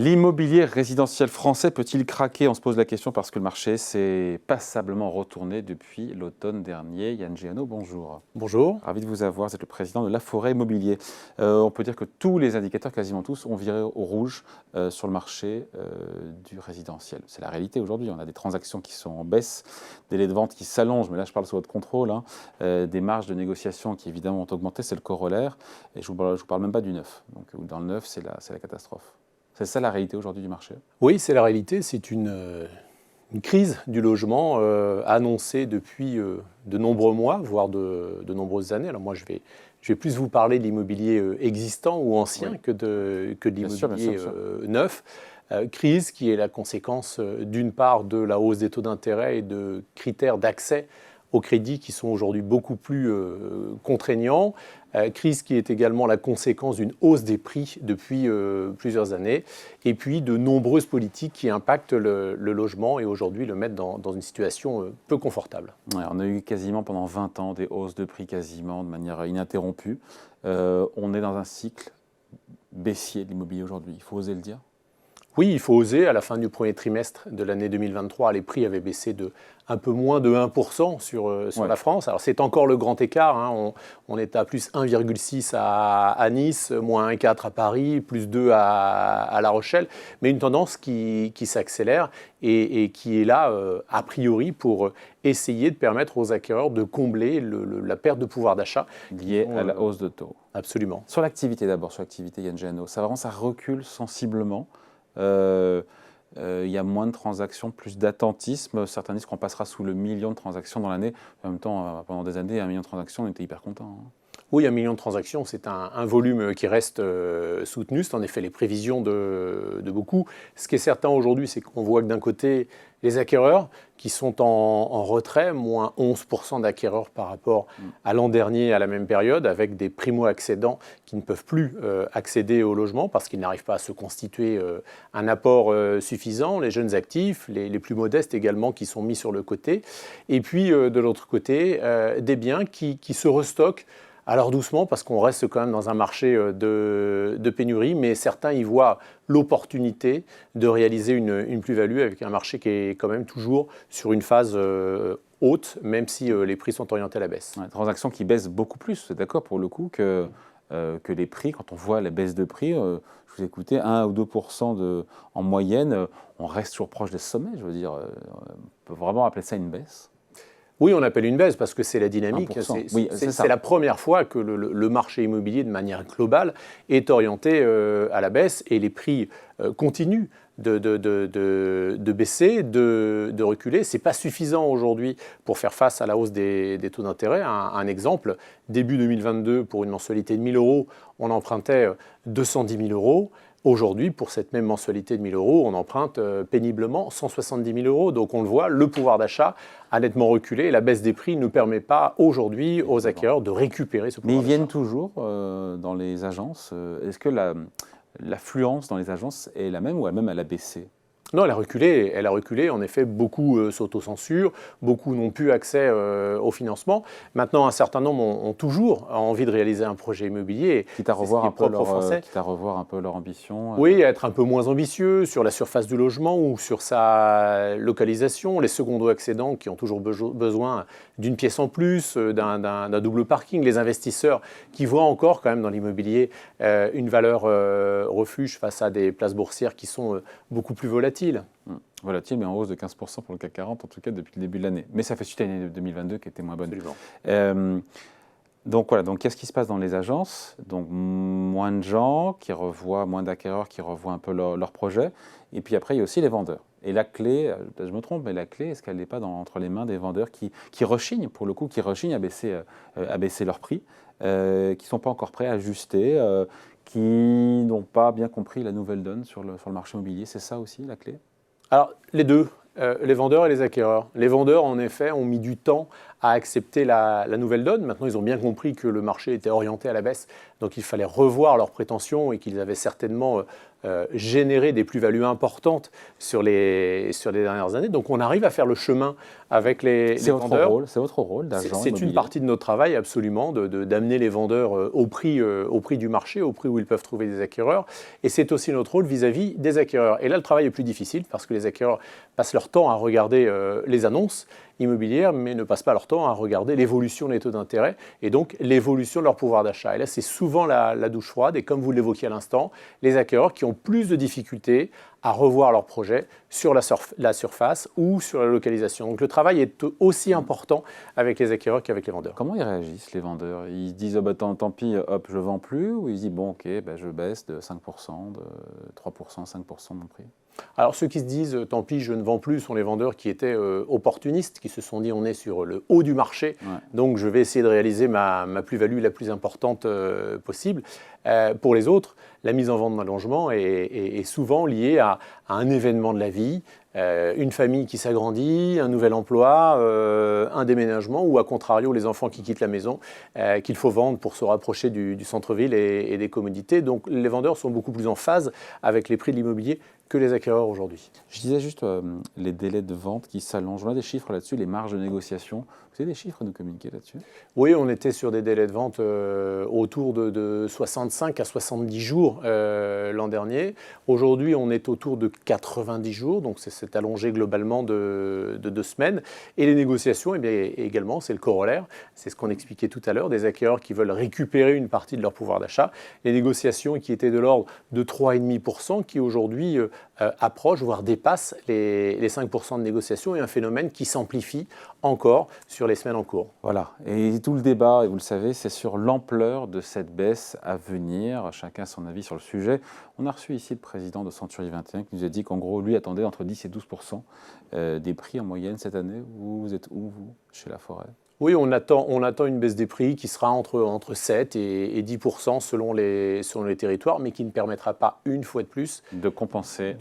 L'immobilier résidentiel français peut-il craquer? On se pose la question parce que le marché s'est passablement retourné depuis l'automne dernier. Yann Géano, bonjour. Bonjour. Ravi de vous avoir, vous êtes le président de La Forêt Immobilier. On peut dire que tous les indicateurs, quasiment tous, ont viré au rouge sur le marché du résidentiel. C'est la réalité aujourd'hui. On a des transactions qui sont en baisse, des délais de vente qui s'allongent, mais là je parle sous votre contrôle, des marges de négociation qui évidemment ont augmenté, c'est le corollaire. Et je ne vous parle même pas du neuf. Donc, dans le neuf, c'est la catastrophe. C'est ça la réalité aujourd'hui du marché? Oui, c'est la réalité. C'est une crise du logement annoncée depuis de nombreux mois, voire de nombreuses années. Alors moi, je vais plus vous parler de l'immobilier existant ou ancien, oui, que de l'immobilier neuf. Crise qui est la conséquence d'une part de la hausse des taux d'intérêt et de critères d'accès au crédit qui sont aujourd'hui beaucoup plus contraignants. Crise qui est également la conséquence d'une hausse des prix depuis plusieurs années, et puis de nombreuses politiques qui impactent le logement et aujourd'hui le mettent dans une situation peu confortable. Ouais, on a eu quasiment pendant 20 ans des hausses de prix quasiment de manière ininterrompue. On est dans un cycle baissier de l'immobilier aujourd'hui, il faut oser le dire. Oui, il faut oser. À la fin du premier trimestre de l'année 2023, les prix avaient baissé de un peu moins de 1% sur la France. Alors c'est encore le grand écart. On est à plus 1,6 à Nice, moins 1,4 à Paris, plus 2 à La Rochelle. Mais une tendance qui s'accélère et qui est là, a priori, pour essayer de permettre aux acquéreurs de combler la perte de pouvoir d'achat liée à la hausse de taux. Absolument. Sur l'activité d'abord, sur l'activité Yann Géano, ça recule sensiblement. Il y a moins de transactions, plus d'attentisme. Certains disent qu'on passera sous le million de transactions dans l'année. En même temps, pendant des années, 1 million de transactions, on était hyper contents. Oui, 1 million de transactions, c'est un volume qui reste soutenu. C'est en effet les prévisions de beaucoup. Ce qui est certain aujourd'hui, c'est qu'on voit que d'un côté, les acquéreurs qui sont en retrait, moins 11% d'acquéreurs par rapport à l'an dernier à la même période, avec des primo-accédants qui ne peuvent plus accéder au logement parce qu'ils n'arrivent pas à se constituer un apport suffisant. Les jeunes actifs, les plus modestes également qui sont mis sur le côté. Et puis de l'autre côté, des biens qui se restockent. Alors doucement, parce qu'on reste quand même dans un marché de pénurie, mais certains y voient l'opportunité de réaliser une plus-value avec un marché qui est quand même toujours sur une phase haute, même si les prix sont orientés à la baisse. Ouais, transactions qui baissent beaucoup plus, c'est d'accord pour le coup, que les prix. Quand on voit la baisse de prix, je vous écoutais, 1 ou 2% en moyenne, on reste toujours proche des sommets, je veux dire. On peut vraiment appeler ça une baisse? Oui, on appelle une baisse parce que c'est la dynamique. C'est la première fois que le marché immobilier, de manière globale, est orienté à la baisse et les prix continuent de baisser, de reculer. Ce n'est pas suffisant aujourd'hui pour faire face à la hausse des taux d'intérêt. Un exemple, début 2022, pour une mensualité de 1 000 €, on empruntait 210 000 €. Aujourd'hui, pour cette même mensualité de 1 000 €, on emprunte péniblement 170 000 €. Donc on le voit, le pouvoir d'achat a nettement reculé et la baisse des prix ne permet pas aujourd'hui aux acquéreurs de récupérer ce pouvoir d'achat. Mais ils viennent toujours dans les agences. Est-ce que l'affluence dans les agences est la même ou même elle a baissé? Non, elle a reculé. En effet, beaucoup s'autocensurent, beaucoup n'ont plus accès au financement. Maintenant, un certain nombre ont toujours envie de réaliser un projet immobilier. Quitte à revoir un peu leur ambition. Oui, être un peu moins ambitieux sur la surface du logement ou sur sa localisation. Les secondo-accédants qui ont toujours besoin d'une pièce en plus, d'un double parking. Les investisseurs qui voient encore quand même dans l'immobilier une valeur refuge face à des places boursières qui sont beaucoup plus volatiles. Volatile, mais en hausse de 15% pour le CAC 40, en tout cas depuis le début de l'année. Mais ça fait suite à l'année 2022 qui était moins bonne. Donc voilà, donc qu'est-ce qui se passe dans les agences? Donc moins de gens qui revoient, moins d'acquéreurs qui revoient un peu leur projet. Et puis après, il y a aussi les vendeurs. Et la clé, je me trompe, mais la clé, est-ce qu'elle n'est pas entre les mains des vendeurs qui rechignent, pour le coup, qui rechignent à baisser leur prix, qui ne sont pas encore prêts à ajuster, qui n'ont pas bien compris la nouvelle donne sur le marché immobilier? C'est ça aussi la clé? Alors, les deux, les vendeurs et les acquéreurs. Les vendeurs, en effet, ont mis du temps à accepter la nouvelle donne. Maintenant, ils ont bien compris que le marché était orienté à la baisse, donc il fallait revoir leurs prétentions et qu'ils avaient certainement généré des plus-values importantes sur les dernières années. Donc on arrive à faire le chemin avec les vendeurs. C'est votre rôle d'agent immobilier. C'est une partie de notre travail, absolument, d'amener les vendeurs au prix du marché, au prix où ils peuvent trouver des acquéreurs. Et c'est aussi notre rôle vis-à-vis des acquéreurs. Et là, le travail est plus difficile parce que les acquéreurs passent leur temps à regarder les annonces immobilières, mais ne passent pas leur temps à regarder l'évolution des taux d'intérêt et donc l'évolution de leur pouvoir d'achat. Et là, c'est souvent la douche froide. Et comme vous l'évoquiez à l'instant, les acquéreurs qui ont plus de difficultés à revoir leur projet sur la surface ou sur la localisation. Donc le travail est aussi important avec les acquéreurs qu'avec les vendeurs. Comment ils réagissent, les vendeurs? Ils se disent oh, bah, tant pis, hop, je ne vends plus, ou ils se disent bon, ok, bah, je baisse de 5%, de 3%, 5% mon prix? Alors ceux qui se disent « tant pis, je ne vends plus » sont les vendeurs qui étaient opportunistes, qui se sont dit « on est sur le haut du marché, donc je vais essayer de réaliser ma plus-value la plus importante possible ». Pour les autres, la mise en vente d'un logement est souvent liée à un événement de la vie, une famille qui s'agrandit, un nouvel emploi, un déménagement ou à contrario les enfants qui quittent la maison qu'il faut vendre pour se rapprocher du centre-ville et des commodités. Donc les vendeurs sont beaucoup plus en phase avec les prix de l'immobilier que les acquéreurs aujourd'hui. Je disais juste les délais de vente qui s'allongent. On a des chiffres là-dessus, les marges de négociation. Vous avez des chiffres à nous communiquer là-dessus? Oui, on était sur des délais de vente autour de 65 à 70 jours l'an dernier. Aujourd'hui, on est autour de 90 jours, donc c'est allongé globalement de 2 semaines. Et les négociations, eh bien, également, c'est le corollaire. C'est ce qu'on expliquait tout à l'heure, des acquéreurs qui veulent récupérer une partie de leur pouvoir d'achat. Les négociations qui étaient de l'ordre de 3,5%, qui aujourd'hui approchent, voire dépassent les 5% de négociations, et un phénomène qui s'amplifie encore sur les semaines en cours. Voilà, et tout le débat, et vous le savez, c'est sur l'ampleur de cette baisse à venir. Chacun a son avis sur le sujet. On a reçu ici le président de Century 21 qui nous a dit qu'en gros, lui attendait entre 10 et 12% des prix en moyenne cette année. Vous êtes où, vous, chez Laforêt? Oui, on attend une baisse des prix qui sera entre 7 et 10% selon les territoires, mais qui ne permettra pas, une fois de plus, de compenser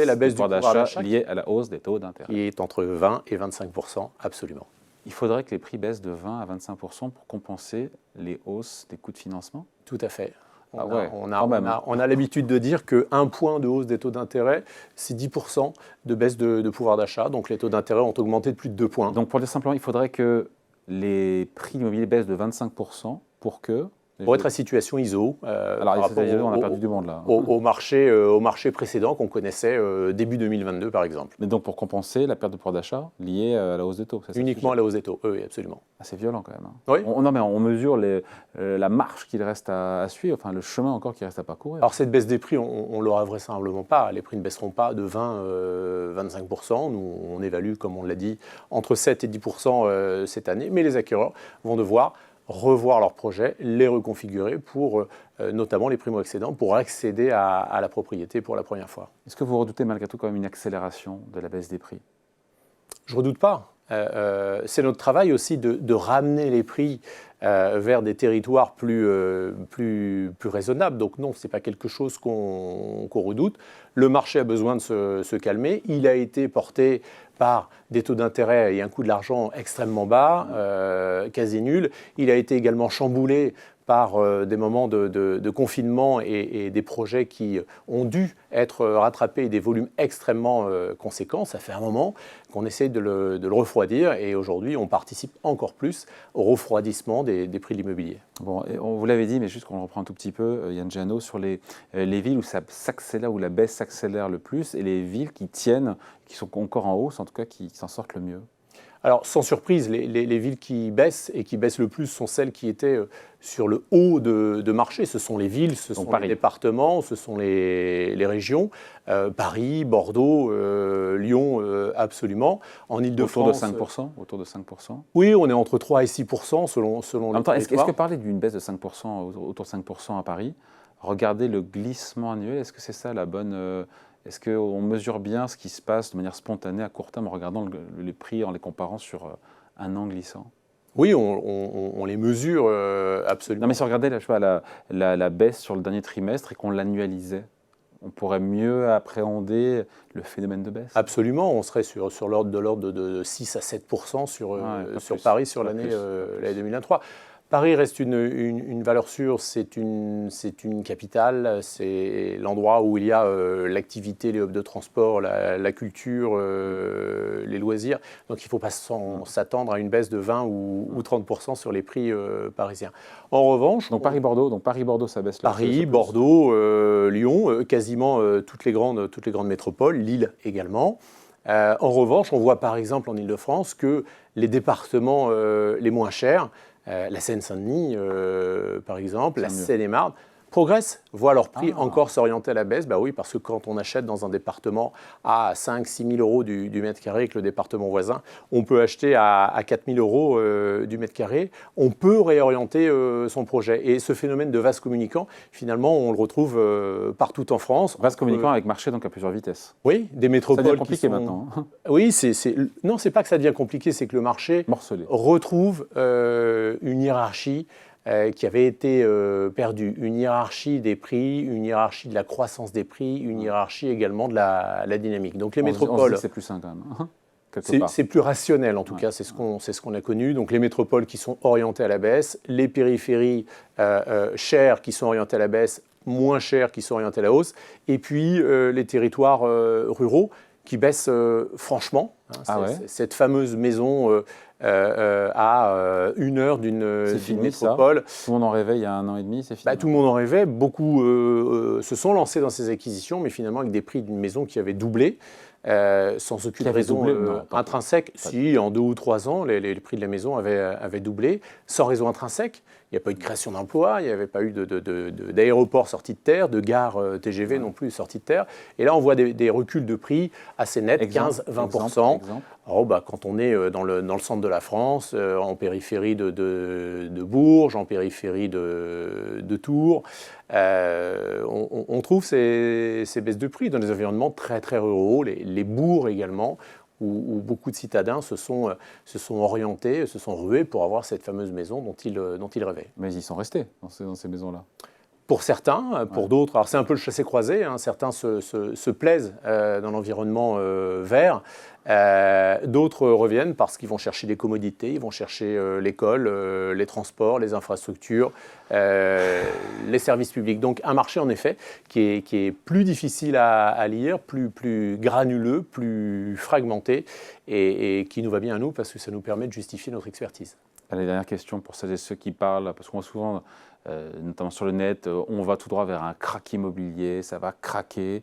la baisse du pouvoir d'achat liée à la hausse des taux d'intérêt. Qui est entre 20 et 25%, absolument. Il faudrait que les prix baissent de 20 à 25% pour compenser les hausses des coûts de financement? Tout à fait. On a l'habitude de dire qu'un point de hausse des taux d'intérêt, c'est 10% de baisse de pouvoir d'achat. Donc les taux d'intérêt ont augmenté de plus de 2 points. Donc pour dire simplement, il faudrait que les prix immobiliers baissent de 25% pour que... Pour être à situation ISO, alors on a perdu du monde là. Au marché précédent qu'on connaissait début 2022 par exemple. Mais donc pour compenser la perte de pouvoir d'achat liée à la hausse des taux? Uniquement à la hausse des taux, oui, absolument. C'est violent quand même. Hein. Oui. On mesure la marche qu'il reste à suivre, enfin le chemin encore qu'il reste à parcourir. Alors cette baisse des prix, on ne l'aura vraisemblablement pas. Les prix ne baisseront pas de 20-25%. Nous, on évalue, comme on l'a dit, entre 7 et 10% cette année. Mais les acquéreurs vont devoir revoir leurs projets, les reconfigurer pour notamment les primo-accédants, pour accéder à la propriété pour la première fois. Est-ce que vous redoutez malgré tout quand même une accélération de la baisse des prix? Je ne redoute pas. C'est notre travail aussi de ramener les prix vers des territoires plus raisonnables. Donc non, ce n'est pas quelque chose qu'on redoute. Le marché a besoin de se calmer. Il a été porté par des taux d'intérêt et un coût de l'argent extrêmement bas, quasi nul. Il a été également chamboulé par des moments de confinement et des projets qui ont dû être rattrapés et des volumes extrêmement conséquents. Ça fait un moment qu'on essaie de le refroidir et aujourd'hui on participe encore plus au refroidissement des prix de l'immobilier. Bon, et vous l'avez dit, mais juste qu'on reprend un tout petit peu, Yann Giano, sur les villes où ça s'accélère, où la baisse s'accélère le plus et les villes qui tiennent, qui sont encore en hausse, en tout cas qui s'en sortent le mieux. Alors, sans surprise, les villes qui baissent et qui baissent le plus sont celles qui étaient sur le haut de marché. Ce sont les villes, ce sont les départements, ce sont les régions. Paris, Bordeaux, Lyon, absolument. En Ile-de-France... Autour de 5%. Oui, on est entre 3 et 6% selon les territoires. Est-ce que parler d'une baisse de 5%, autour de 5% à Paris, regardez le glissement annuel, est-ce que c'est ça la bonne... Est-ce qu'on mesure bien ce qui se passe de manière spontanée à court terme en regardant les prix, en les comparant sur un an glissant? Oui, on les mesure absolument. Non, mais si on regardait la baisse sur le dernier trimestre et qu'on l'annualisait, on pourrait mieux appréhender le phénomène de baisse? Absolument, on serait sur l'ordre de 6 à 7% sur Paris sur l'année 2023. Paris reste une valeur sûre, c'est une capitale, c'est l'endroit où il y a l'activité, les hubs de transport, la culture, les loisirs. Donc il ne faut pas s'attendre à une baisse de 20 ou 30% sur les prix parisiens. En revanche... Donc Paris-Bordeaux, ça baisse là. Paris, Bordeaux, Lyon, quasiment toutes les grandes métropoles, Lille également. En revanche, on voit par exemple en Île-de-France que les départements les moins chers, la Seine-Saint-Denis, par exemple, la Seine-et-Marne, progressent, voient leur prix encore s'orienter à la baisse. Bah oui, parce que quand on achète dans un département à 5-6 000 euros du mètre carré avec le département voisin, on peut acheter à 4 000 euros du mètre carré. On peut réorienter son projet. Et ce phénomène de vase communicant, finalement, on le retrouve partout en France. Vase communicant avec marché donc à plusieurs vitesses. Oui, des métropoles ça devient compliqué maintenant. Oui, non, c'est pas que ça devient compliqué, c'est que le marché retrouve une hiérarchie qui avait été perdue. Une hiérarchie des prix, une hiérarchie de la croissance des prix, une hiérarchie également de la dynamique. Donc les métropoles... c'est plus sain quand même. C'est plus rationnel en tout cas, c'est ce qu'on a connu. Donc les métropoles qui sont orientées à la baisse, les périphéries chères qui sont orientées à la baisse, moins chères qui sont orientées à la hausse, et puis les territoires ruraux qui baissent franchement. Cette fameuse maison à 1 heure d'une métropole. Ça. Tout le monde en rêvait il y a 1 an et demi, c'est fini. Tout le monde en rêvait. Beaucoup se sont lancés dans ces acquisitions, mais finalement avec des prix d'une maison qui avait doublé. Sans aucune raison intrinsèque. Si, en 2 ou 3 ans, les prix de la maison avaient doublé, sans raison intrinsèque. Il n'y a pas eu de création d'emplois, il n'y avait pas eu d'aéroport sorti de terre, de gare TGV non plus sorti de terre. Et là, on voit des reculs de prix assez nets, 15-20%. Alors, quand on est dans le centre de la France, en périphérie de Bourges, en périphérie de Tours, on trouve ces baisses de prix dans des environnements très, très ruraux, les bourgs également, où beaucoup de citadins se sont orientés, se sont rués pour avoir cette fameuse maison dont ils rêvaient. Mais ils sont restés dans ces maisons-là. Pour certains, pour d'autres, alors c'est un peu le chassé-croisé, certains se plaisent dans l'environnement vert, d'autres reviennent parce qu'ils vont chercher des commodités, ils vont chercher l'école, les transports, les infrastructures, les services publics. Donc un marché en effet qui est plus difficile à lire, plus granuleux, plus fragmenté et qui nous va bien à nous parce que ça nous permet de justifier notre expertise. Allez, dernière question pour celles et ceux qui parlent, parce qu'on voit souvent, notamment sur le net, on va tout droit vers un crack immobilier, ça va craquer.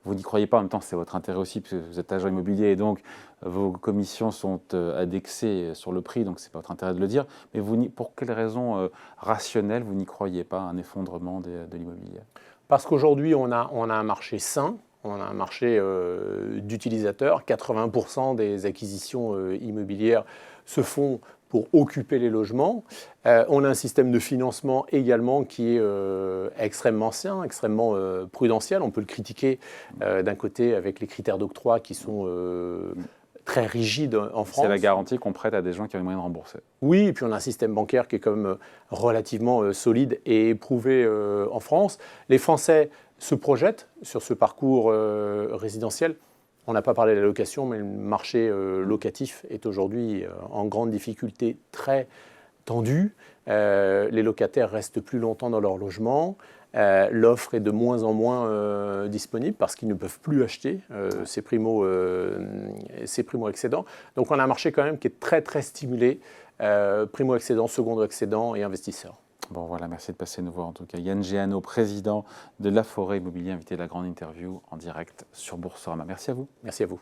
Vous n'y croyez pas, en même temps c'est votre intérêt aussi, parce que vous êtes agent immobilier et donc vos commissions sont indexées sur le prix, donc c'est pas votre intérêt de le dire. Mais pour quelles raisons rationnelles vous n'y croyez pas à un effondrement de l'immobilier? Parce qu'aujourd'hui on a un marché sain. On a un marché d'utilisateurs. 80% des acquisitions immobilières se font pour occuper les logements. On a un système de financement également qui est extrêmement sain, extrêmement prudentiel. On peut le critiquer d'un côté avec les critères d'octroi qui sont très rigides en France. C'est la garantie qu'on prête à des gens qui ont les moyens de rembourser. Oui, et puis on a un système bancaire qui est quand même relativement solide et éprouvé en France. Les Français se projettent sur ce parcours résidentiel. On n'a pas parlé de la location, mais le marché locatif est aujourd'hui en grande difficulté, très tendu. Les locataires restent plus longtemps dans leur logement. L'offre est de moins en moins disponible parce qu'ils ne peuvent plus acheter ces primo-accédants. Donc on a un marché quand même qui est très très stimulé, primo-accédants, secondo-accédants et investisseurs. Bon voilà, merci de passer nous voir en tout cas. Yann Géano, président de Laforêt Immobilier, invité de la grande interview en direct sur Boursorama. Merci à vous. Merci à vous.